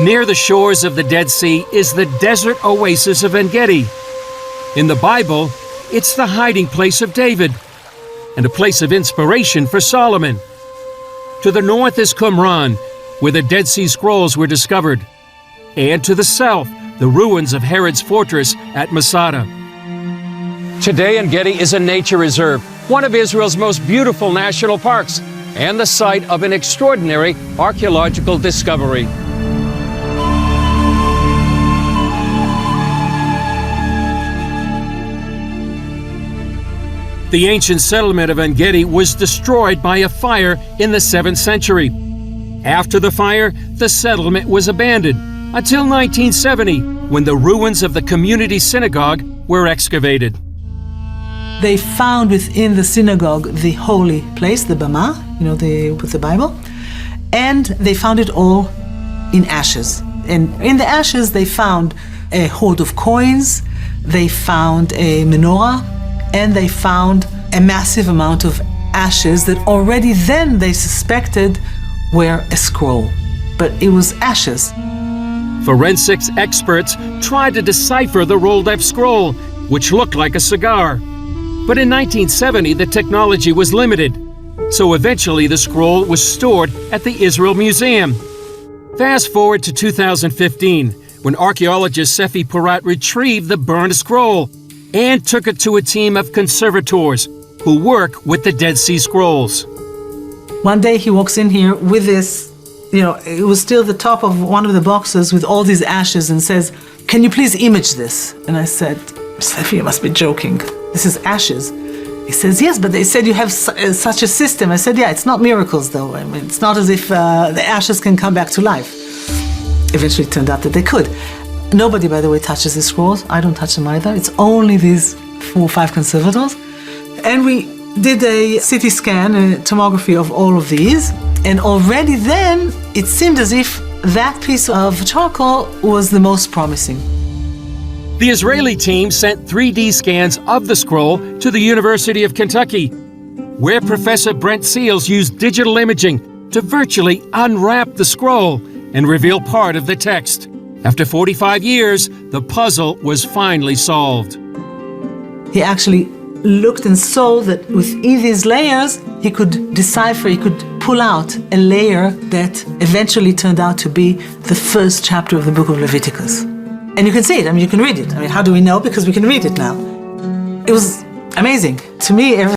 Near the shores of the Dead Sea is the desert oasis of Ein Gedi. In the Bible, it's the hiding place of David and a place of inspiration for Solomon. To the north is Qumran, where the Dead Sea Scrolls were discovered, and to the south, the ruins of Herod's fortress at Masada. Today, Ein Gedi is a nature reserve, one of Israel's most beautiful national parks, and the site of an extraordinary archaeological discovery. The ancient settlement of Ein Gedi was destroyed by a fire in the 7th century. After the fire, the settlement was abandoned until 1970, when the ruins of the community synagogue were excavated. They found within the synagogue the holy place, the Bama, with the Bible, and they found it all in ashes. And in the ashes, they found a hoard of coins, they found a menorah, and they found a massive amount of ashes that already then they suspected were a scroll. But it was ashes. Forensics experts tried to decipher the rolled-up scroll, which looked like a cigar. But in 1970, the technology was limited, so eventually the scroll was stored at the Israel Museum. Fast forward to 2015, when archaeologist Sefi Porat retrieved the burned scroll and took it to a team of conservators who work with the Dead Sea Scrolls. One day he walks in here with this, it was still the top of one of the boxes with all these ashes, and says, "Can you please image this?" And I said, "Sefi, you must be joking. This is ashes." He says, "Yes, but they said you have such a system." I said, "Yeah, it's not miracles though. I mean, it's not as if the ashes can come back to life." Eventually it turned out that they could. Nobody, by the way, touches the scrolls. I don't touch them either. It's only these 4 or 5 conservators. And we did a CT scan, a tomography of all of these. And already then, it seemed as if that piece of charcoal was the most promising. The Israeli team sent 3D scans of the scroll to the University of Kentucky, where Professor Brent Seals used digital imaging to virtually unwrap the scroll and reveal part of the text. After 45 years, the puzzle was finally solved. He actually looked and saw that within these layers, he could decipher, he could pull out a layer that eventually turned out to be the first chapter of the book of Leviticus. And you can see it, you can read it. How do we know? Because we can read it now. It was amazing. To me,